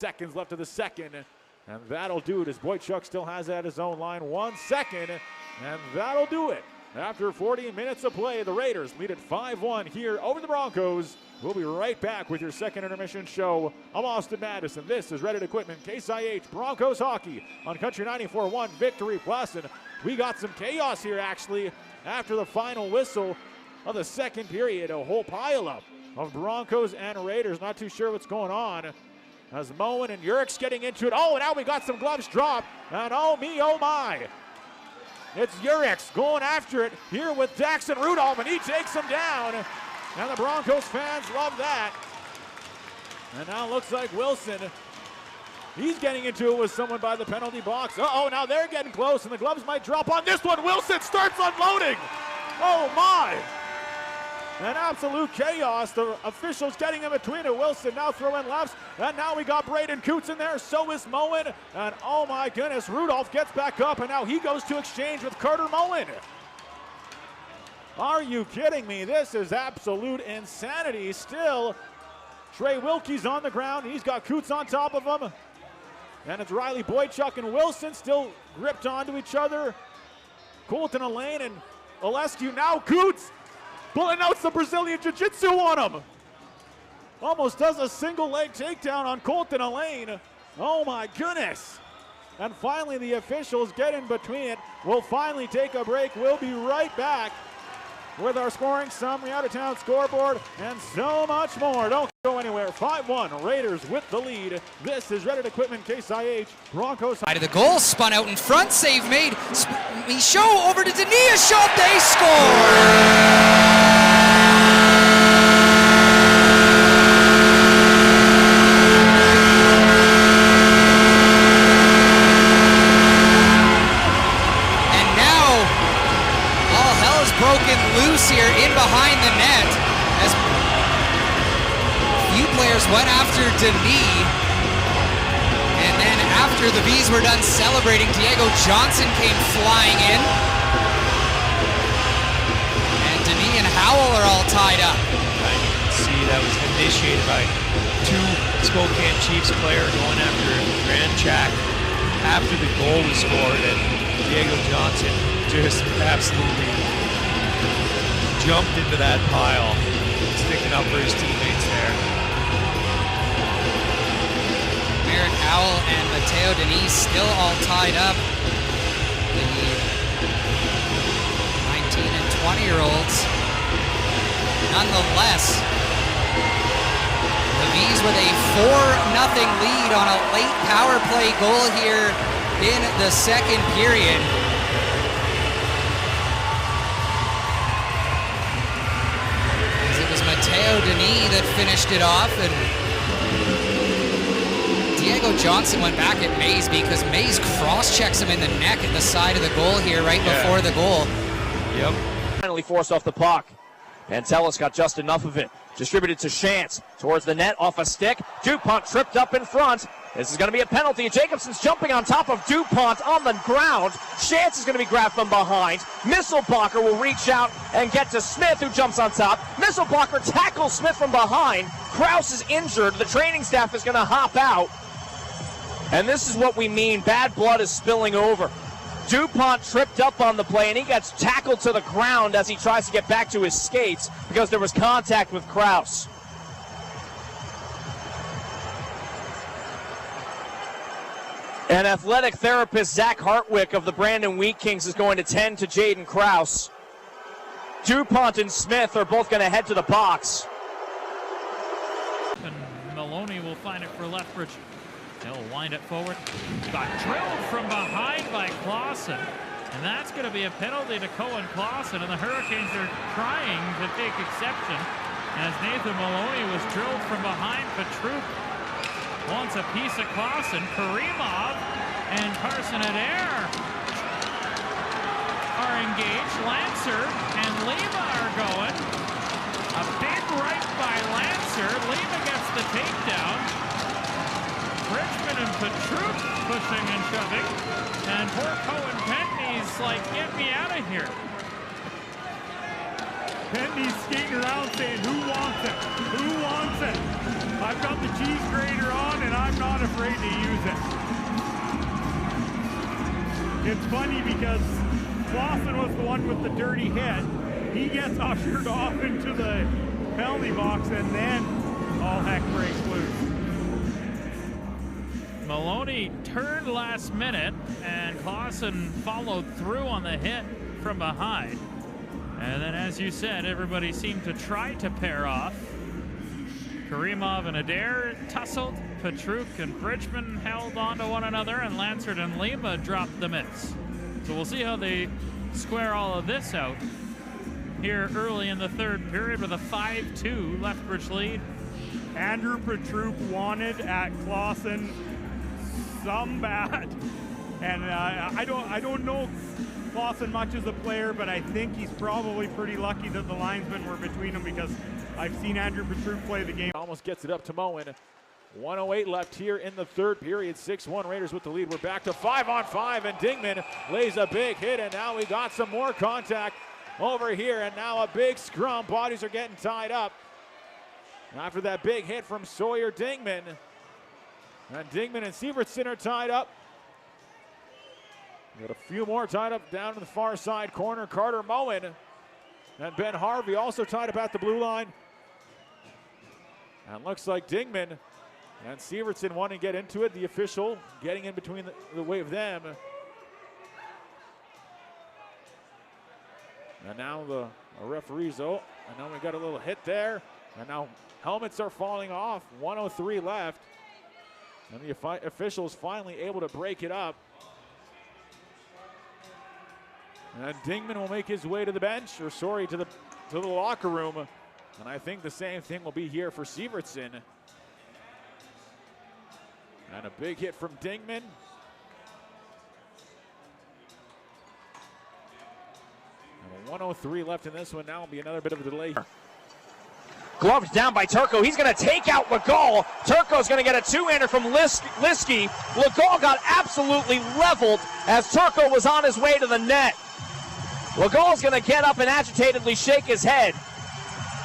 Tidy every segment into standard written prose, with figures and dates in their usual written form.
Seconds left of the second, and that'll do it as Boychuk still has it at his own line. 1 second, and that'll do it. After 40 minutes of play, the Raiders lead at 5-1 here over the Broncos. We'll be right back with your second intermission show. I'm Austin Madison. This is Reddit Equipment, Case IH, Broncos Hockey on Country 94.1 Victory Plus. And we got some chaos here, actually, after the final whistle of the second period. A whole pileup of Broncos and Raiders. Not too sure what's going on. As Moen and Yurik's getting into it. Oh, now we got some gloves dropped. And oh me, oh my. It's Yurik's going after it here with Daxon Rudolph, and he takes him down. And the Broncos fans love that. And now it looks like Wilson, he's getting into it with someone by the penalty box. Uh-oh, now they're getting close, and the gloves might drop on this one. Wilson starts unloading. Oh my. And absolute chaos. The officials getting in between it. Wilson now throwing lefts. And now we got Braden Coots in there. So is Moen. And oh my goodness, Rudolph gets back up. And now he goes to exchange with Carter Moen. Are you kidding me? This is absolute insanity. Still, Trey Wilkie's on the ground. He's got Coots on top of him. And it's Riley Boychuk and Wilson still gripped onto each other. Colton Elaine and Olescu. Now Coots pulling out some Brazilian Jiu-Jitsu on him. Almost does a single leg takedown on Colton Elaine. Oh my goodness. And finally the officials get in between it. We'll finally take a break. We'll be right back with our scoring summary, out-of-town scoreboard, and so much more. Don't go anywhere. 5-1, Raiders with the lead. This is Reddit Equipment, Case IH, Broncos. Side of the goal, spun out in front, save made. Michaud over to Denis, shot, they score! Broken loose here in behind the net as few players went after Denis, and then after the Bees were done celebrating, Diego Johnson came flying in, and Denis and Howell are all tied up. You can see that was initiated by two Spokane Chiefs players going after Grand Chak after the goal was scored, and Diego Johnson just absolutely jumped into that pile, sticking up for his teammates there. Merritt Howell and Mateo Denis still all tied up. The 19 and 20-year-olds. Nonetheless, the Bees with a 4-0 lead on a late power play goal here in the second period. Mateo Denis that finished it off, and Diego Johnson went back at Mays because Mays cross-checks him in the neck at the side of the goal here right before the goal. Yep. Finally forced off the puck. Pantelis got just enough of it. Distributed to Shantz towards the net off a stick. DuPont tripped up in front. This is going to be a penalty. Jacobson's jumping on top of DuPont on the ground. Shantz is going to be grabbed from behind. Misselbacher will reach out and get to Smith, who jumps on top. Misselbacher tackles Smith from behind. Kraus is injured. The training staff is going to hop out. And this is what we mean. Bad blood is spilling over. DuPont tripped up on the play, and he gets tackled to the ground as he tries to get back to his skates because there was contact with Kraus. And athletic therapist Zach Hartwick of the Brandon Wheat Kings is going to tend to Jaden Kraus. DuPont and Smith are both going to head to the box. And Maloney will find it for Lethbridge. He'll wind it forward. Got drilled from behind by Clausen. And that's going to be a penalty to Cohen Clausen. And the Hurricanes are trying to take exception as Nathan Maloney was drilled from behind. Petruc wants a piece of Clausen. Karimov and Carson Adair are engaged. Lancer and Lima are going. A big right by Lancer. Lima gets the takedown. Richmond and Petruc pushing and shoving. And poor Cohen Pentney's like, get me out of here. Pendy's skating around saying, who wants it? Who wants it? I've got the cheese grater on and I'm not afraid to use it. It's funny because Clausen was the one with the dirty hit. He gets ushered off into the penalty box and then all heck breaks loose. Maloney turned last minute, and Clausen followed through on the hit from behind. And then, as you said, everybody seemed to try to pair off. Karimov and Adair tussled. Petruk and Bridgman held on to one another, and Lansford and Lima dropped the mitts. So we'll see how they square all of this out here early in the third period with a 5-2 Lethbridge lead. Andrew Petruk wanted at Clausen some bad, and I don't know Clausen much as a player, but I think he's probably pretty lucky that the linesmen were between them, because I've seen Andrew Petruk play the game. Almost gets it up to Moen. 1:08 left here in the third period. 6-1 Raiders with the lead. We're back to 5-on-5, and Dingman lays a big hit, and now we got some more contact over here, and now a big scrum. Bodies are getting tied up after that big hit from Sawyer Dingman. And Dingman and Sievertson are tied up. Got a few more tied up down to the far side corner. Carter Moen and Ben Harvey also tied up at the blue line. And looks like Dingman and Sievertson want to get into it. The official getting in between the way of them. And now the referees, and now we got a little hit there. And now helmets are falling off. 1:03 left. And the officials finally able to break it up. And Dingman will make his way to the bench, to the locker room. And I think the same thing will be here for Sievertson. And a big hit from Dingman. And 1:03 left in this one. Now will be another bit of a delay. Gloves down by Turco. He's going to take out Legault. Turco's going to get a two-hander from Liskey. Legault got absolutely leveled as Turco was on his way to the net. Legault's going to get up and agitatedly shake his head.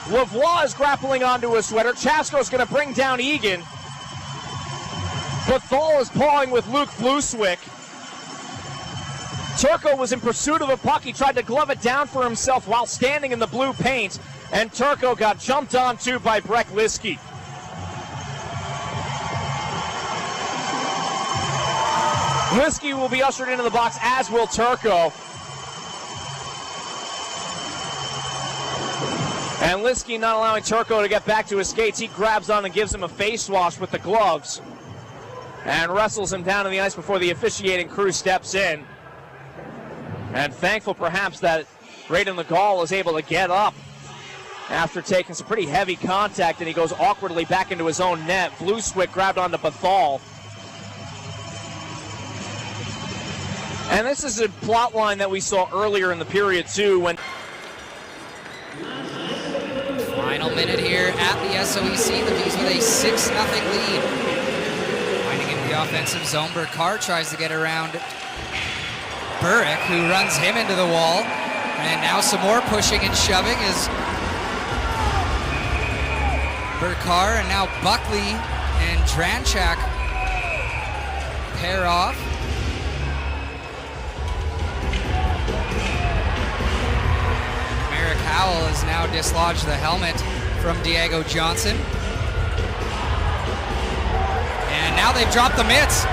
Lavoie is grappling onto his sweater. Chasko's going to bring down Egan. Bethal is pawing with Luke Blueswick. Turco was in pursuit of the puck. He tried to glove it down for himself while standing in the blue paint, and Turco got jumped onto by Breck Liskey. Liskey will be ushered into the box, as will Turco. And Liskey not allowing Turco to get back to his skates. He grabs on and gives him a face wash with the gloves and wrestles him down to the ice before the officiating crew steps in. And thankful perhaps that Braden Legault is able to get up after taking some pretty heavy contact, and he goes awkwardly back into his own net. Blueswick grabbed onto Bethal. And this is a plot line that we saw earlier in the period too, when Final minute here at the SOEC. The V's with a 6-0 lead. Finding in the offensive zone, Burkhardt tries to get around Burek, who runs him into the wall. And now some more pushing and shoving as Burkhardt and now Buckley and Dranchak pair off. Merrick Howell has now dislodged the helmet from Diego Johnson. And now they've dropped the mitts.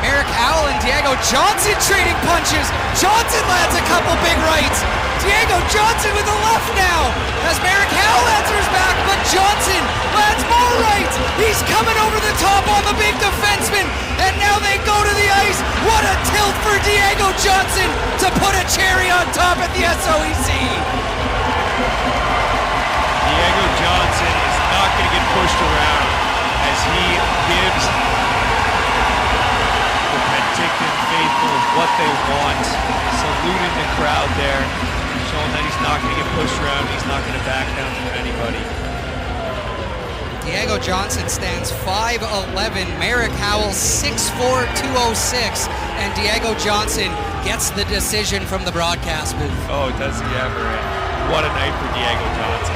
Merrick Howell and Diego Johnson trading punches. Johnson lands a couple big rights. Diego Johnson with the left now as Merrick Howell answers back, but Johnson lands more rights. He's coming over the top on the big defenseman, and now they go to the ice. What a tilt for Diego Johnson to put a cherry on top at the SOEC. Diego Johnson is not going to get pushed around as he gives the Penticton faithful what they want, saluting the crowd there, showing that he's not going to get pushed around, he's not going to back down from anybody. Diego Johnson stands 5'11", Merrick Howell 6'4", 206, and Diego Johnson gets the decision from the broadcast booth. Oh, does he ever? what a night for Diego Johnson.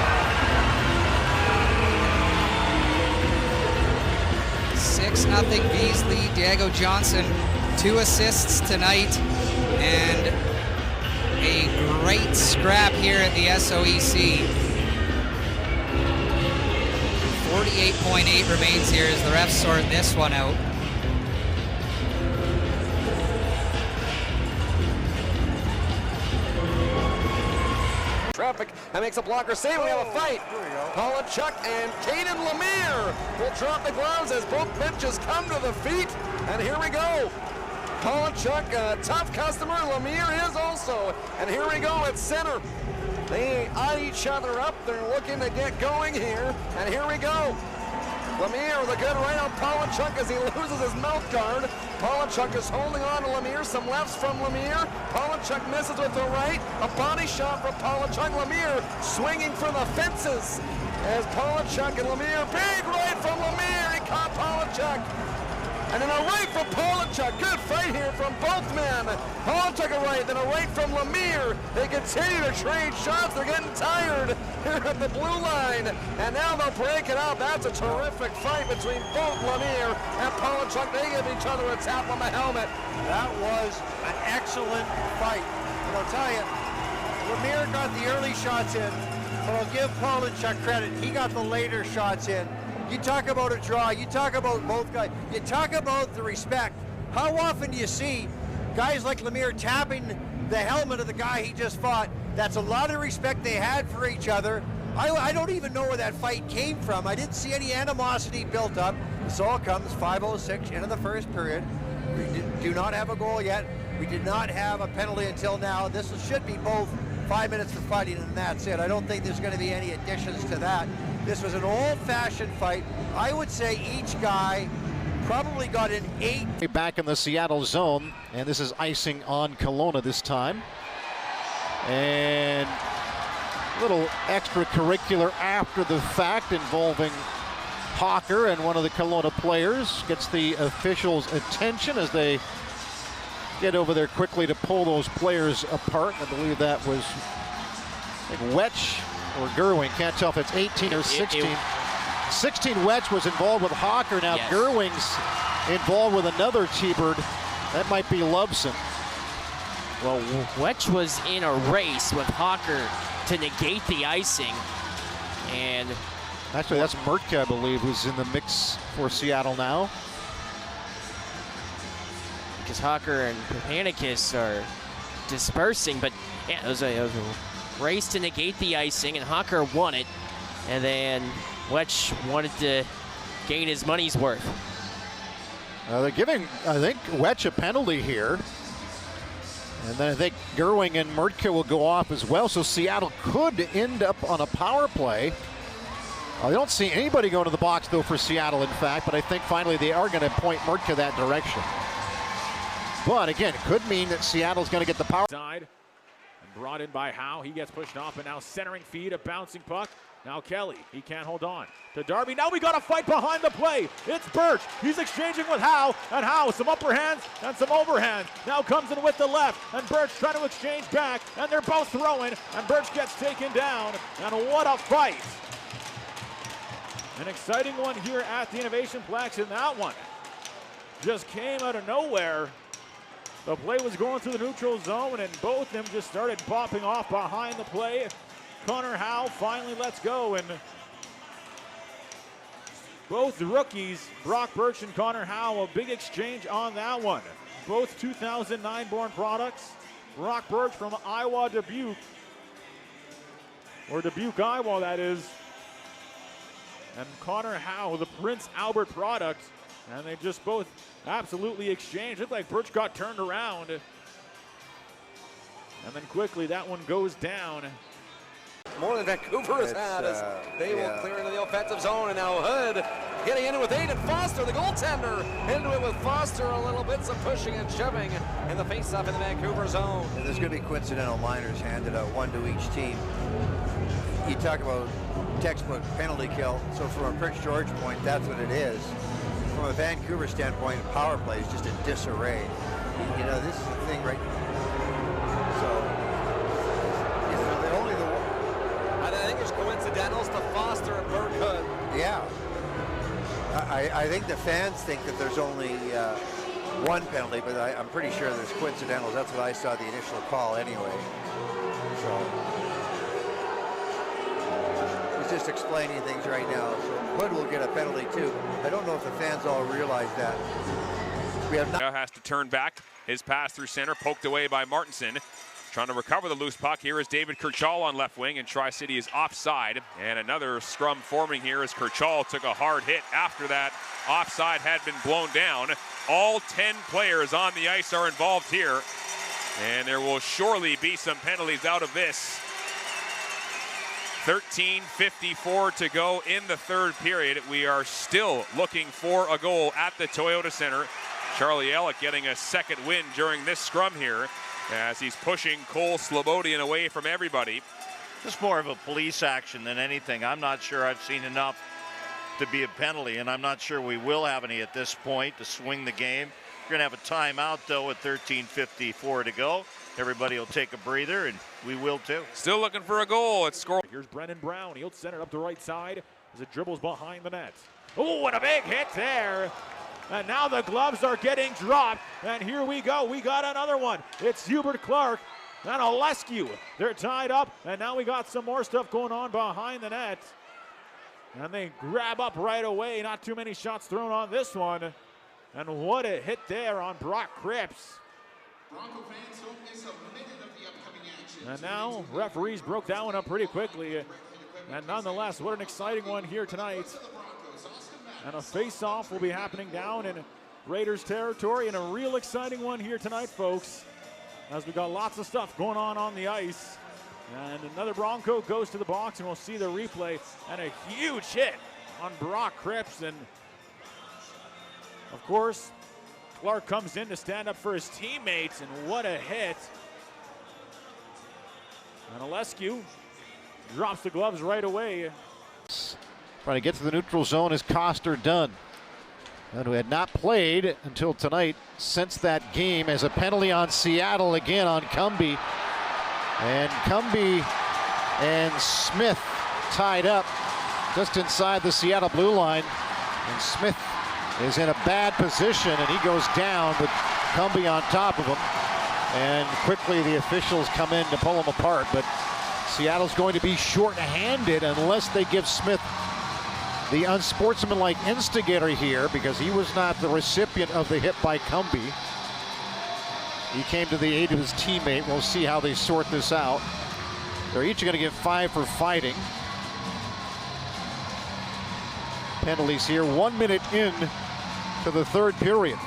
6-0 Bees lead. Diego Johnson, 2 assists tonight, and a great scrap here at the SOEC. 48.8 remains here as the refs sort this one out. Traffic and makes a blocker save. We have a fight. Polachuk and Caden Lemire will drop the gloves as both benches come to the feet. And here we go. Polachuk, a tough customer. Lemire is also. And here we go at center. They eye each other up. They're looking to get going here. And here we go. Lemire with a good right on Polachuk as he loses his mouth guard. Polachuk is holding on to Lemire. Some lefts from Lemire. Polachuk misses with the right. A body shot from Polachuk. Lemire swinging for the fences as Polachuk and Lemire. Big right from Lemire. He caught Polachuk. And then a right from Polachuk. Good fight here from both men. Polachuk a right, then a right from Lemire. They continue to trade shots. They're getting tired here at the blue line. And now they'll break it up. That's a terrific fight between both Lemire and Polachuk. They give each other a tap on the helmet. That was an excellent fight. And I'll tell you, Lemire got the early shots in, but I'll give Polachuk credit. He got the later shots in. You talk about a draw, you talk about both guys, you talk about the respect. How often do you see guys like Lemire tapping the helmet of the guy he just fought? That's a lot of respect they had for each other. I don't even know where that fight came from. I didn't see any animosity built up. This all comes 5:06 into the first period. We do not have a goal yet. We did not have a penalty until now. This should be both 5 minutes of fighting and that's it. I don't think there's going to be any additions to that. This was an old-fashioned fight. I would say each guy probably got an 8. Back in the Seattle zone, and this is icing on Kelowna this time. And a little extracurricular after the fact involving Hawker, and one of the Kelowna players gets the officials' attention as they get over there quickly to pull those players apart. I believe that was Wetch or Gerwing. Can't tell if it's 18 or 16. 16 Wetch was involved with Hawker. Now yes. Gerwing's involved with another T-Bird. That might be Loveson. Well, Wetch was in a race with Hawker to negate the icing. And actually, that's Mertka, I believe, who's in the mix for Seattle now. Because Hawker and Papanicus are dispersing, but yeah, it was a race to negate the icing, and Hawker won it. And then Wetch wanted to gain his money's worth. They're giving, I think, Wetch a penalty here. And then I think Gerwing and Mertka will go off as well. So Seattle could end up on a power play. I don't see anybody going to the box, though, for Seattle, in fact. But I think finally they are going to point Mertka that direction. But again, it could mean that Seattle's going to get the power. Side and brought in by Howe. He gets pushed off, and now centering feed, a bouncing puck. Now Kelly, he can't hold on to Darby. Now we got a fight behind the play. It's Birch. He's exchanging with Howe, and Howe, some upper hands and some overhands. Now comes in with the left, and Birch trying to exchange back, and they're both throwing, and Birch gets taken down, and what a fight. An exciting one here at the Innovation Plex, and that one just came out of nowhere. The play was going through the neutral zone, and both of them just started popping off behind the play. Connor Howe finally lets go, and both the rookies, Brock Birch and Connor Howe, a big exchange on that one. Both 2009 born products. Brock Birch from Iowa Dubuque, or Dubuque, Iowa, that is. And Connor Howe, the Prince Albert product. And they just both absolutely exchanged. Looked like Birch got turned around. And then quickly that one goes down. More than Vancouver has had as they will clear into the offensive zone. And now Hood getting into it with Aiden Foster, the goaltender. Into it with Foster a little bit, some pushing and shoving in the face-off in the Vancouver zone. And there's going to be coincidental minors handed out, one to each team. You talk about textbook penalty kill. So from a Prince George point, that's what it is. From a Vancouver standpoint, power play is just in disarray. You know, this is the thing, right? So, coincidentals to Foster and Berghood. Yeah. I think the fans think that there's only one penalty, but I'm pretty sure there's coincidentals. That's what I saw the initial call anyway. So he's just explaining things right now. So Hood will get a penalty too. I don't know if the fans all realize that. We have now has to turn back. His pass through center, poked away by Martinson. Trying to recover the loose puck. Here is David Kerchal on left wing, and Tri-City is offside. And another scrum forming here as Kerchal took a hard hit after that offside had been blown down. All 10 players on the ice are involved here, and there will surely be some penalties out of this. 13:54 to go in the third period. We are still looking for a goal at the Toyota Center. Charlie Ellick getting a second win during this scrum here, as he's pushing Cole Slobodian away from everybody. It's more of a police action than anything. I'm not sure I've seen enough to be a penalty, and I'm not sure we will have any at this point to swing the game. We're going to have a timeout, though, with 13:54 to go. Everybody will take a breather, and we will, too. Still looking for a goal. It's score. Here's Brendan Brown. He'll send it up the right side as it dribbles behind the net. Oh, and a big hit there. And now the gloves are getting dropped. And here we go. We got another one. It's Hubert Clark and Olescu. They're tied up. And now we got some more stuff going on behind the net. And they grab up right away. Not too many shots thrown on this one. And what a hit there on Brock Cripps. And now referees broke that one up pretty quickly. And nonetheless, what an exciting one here tonight. And a face-off will be happening down in Raiders territory, and a real exciting one here tonight, folks, as we got lots of stuff going on the ice. And another Bronco goes to the box, and we'll see the replay, and a huge hit on Brock Cripps. And of course, Clark comes in to stand up for his teammates, and what a hit. And Olescu drops the gloves right away. Trying to get to the neutral zone is Coster Dunn, and who had not played until tonight since that game, as a penalty on Seattle again on Cumby. And Cumby and Smith tied up just inside the Seattle blue line. And Smith is in a bad position, and he goes down with Cumby on top of him. And quickly the officials come in to pull him apart, but Seattle's going to be short-handed unless they give Smith the unsportsmanlike instigator here, because he was not the recipient of the hit by Cumby. He came to the aid of his teammate. We'll see how they sort this out. They're each going to get 5 for fighting. Penalties here, 1 minute in to the third period.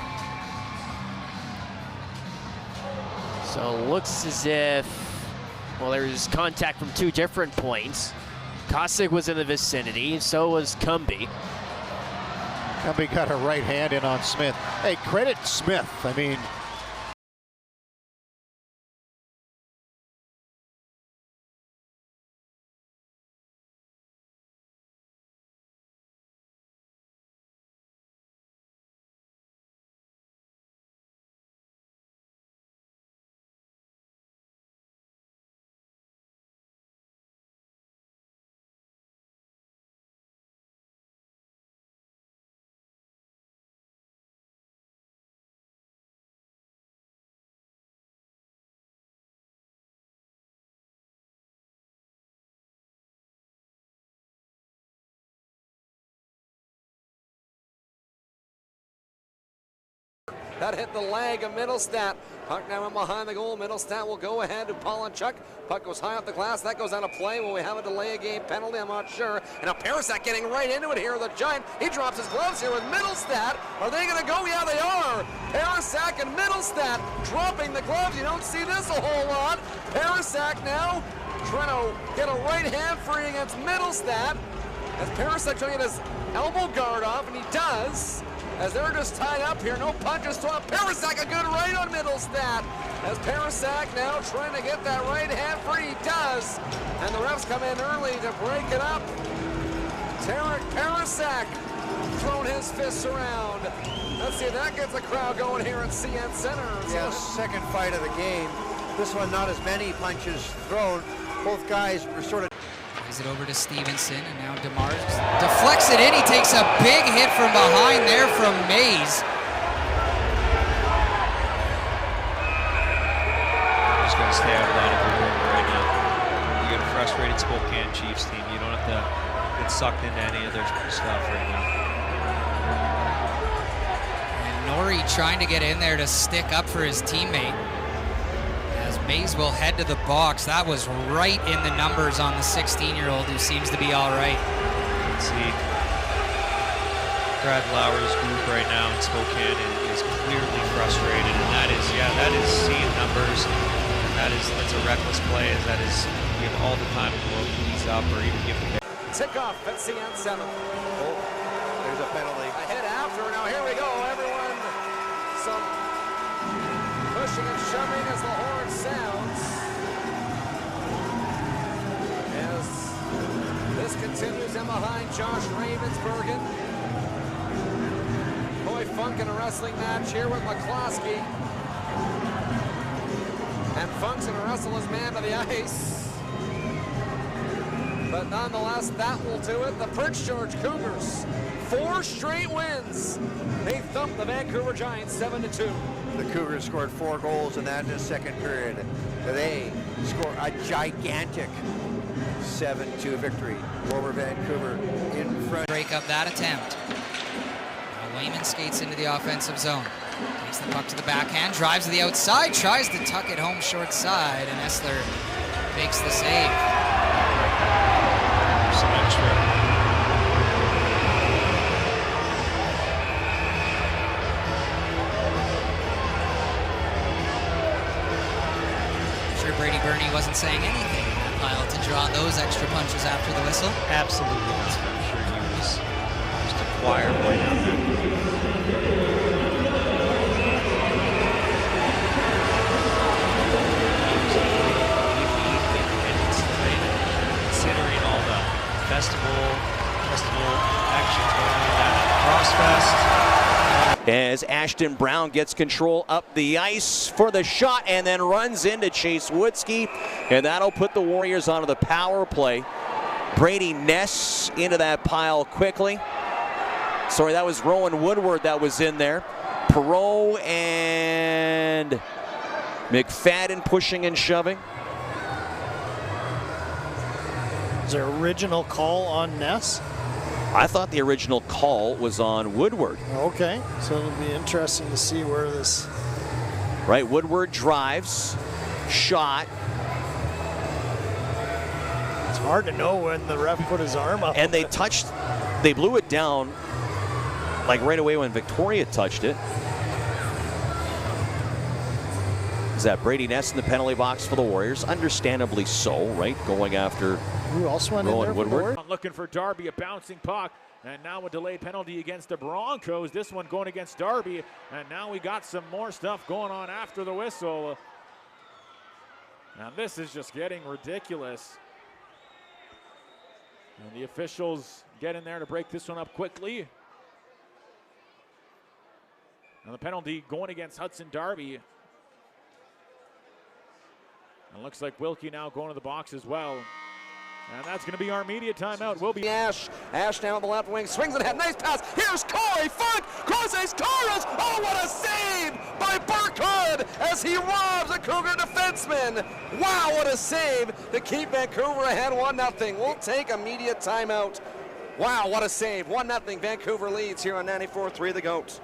So it looks as if, well, there's contact from 2 different points. Kosick was in the vicinity, so was Cumby. Cumby got a right hand in on Smith. Hey, credit Smith. I mean, that hit the leg of Middlestat. Puck now in behind the goal. Middlestat will go ahead to Polonchuk. Puck goes high off the glass. That goes out of play. Will we have a delay of game penalty? I'm not sure. And now Parasak getting right into it here. The Giant, he drops his gloves here with Middlestat. Are they going to go? Yeah, they are. Parasak and Middlestat dropping the gloves. You don't see this a whole lot. Parasak now trying to get a right hand free against Middlestat. As Parasak trying to get his elbow guard off, and he does. As they're just tied up here, no punches thrown. Parasak a good right on Middlestat. As Parasak now trying to get that right hand free, he does. And the refs come in early to break it up. Tarek Parasak throwing his fists around. Let's see if that gets the crowd going here at CN Center. Yeah, second fight of the game. This one not as many punches thrown. Both guys were sort of... Sends it over to Stevenson, and now DeMars deflects it in. He takes a big hit from behind there from Mays. I'm just going to stay out of that if you're doing it right now. You got a frustrated Spokane Chiefs team. You don't have to get sucked into any of their stuff right now. And Norrie trying to get in there to stick up for his teammate. As Mays will head to the box. That was right in the numbers on the 16-year-old who seems to be all right. Let's see. Brad Lauer's group right now in Spokane is clearly frustrated, and that is seeing numbers. And that's a reckless play, as that is give all the time to go ease up or even give the Tick-off at CN 7. Oh, there's a penalty. A hit after. Now here we go, everyone. Some pushing and shoving as the horn sounds. As this continues in behind Josh Ravensbergen. Boy Funk in a wrestling match here with McCloskey. And Funk's gonna wrestle his man to the ice. But nonetheless, that will do it. The Prince George Cougars, 4 straight wins. They thumped the Vancouver Giants 7-2. The Cougars scored 4 goals in that in the second period. They score a gigantic 7-2 victory over Vancouver in front. Break up that attempt. Now Wayman skates into the offensive zone. Takes the puck to the backhand, drives to the outside, tries to tuck it home short side, and Essler makes the save. some extra. Sure, Brady Burney wasn't saying anything in that pile to draw those extra punches after the whistle. Absolutely not. I'm sure he was just a choir boy down there. Considering all the festival action going on down at Crossfest. As Ashton Brown gets control up the ice for the shot and then runs into Chase Woodsky, and that'll put the Warriors onto the power play. Brady Ness into that pile quickly. Sorry, that was Rowan Woodward that was in there. Perreault and McFadden pushing and shoving. Is there original call on Ness? I thought the original call was on Woodward. Okay, so it'll be interesting to see where this... Right, Woodward drives, shot. It's hard to know when the ref put his arm up. And they blew it down like right away when Victoria touched it. Is that Brady Ness in the penalty box for the Warriors? Understandably so, right? Going after Who else went Rowan in there Woodward. Looking for Darby, a bouncing puck, and now a delayed penalty against the Broncos. This one going against Darby, and now we got some more stuff going on after the whistle. And this is just getting ridiculous. And the officials get in there to break this one up quickly. And the penalty going against Hudson Darby. And looks like Wilkie now going to the box as well. And that's going to be our media timeout. Will be Ash down on the left wing, swings it ahead, nice pass. Here's Corey Funk, crosses Torres. Oh, what a save by Burkhood as he robs a Cougar defenseman. Wow, what a save to keep Vancouver ahead 1-0. We'll take a media timeout. Wow, what a save. 1-0, Vancouver leads here on 94.3 The Goat.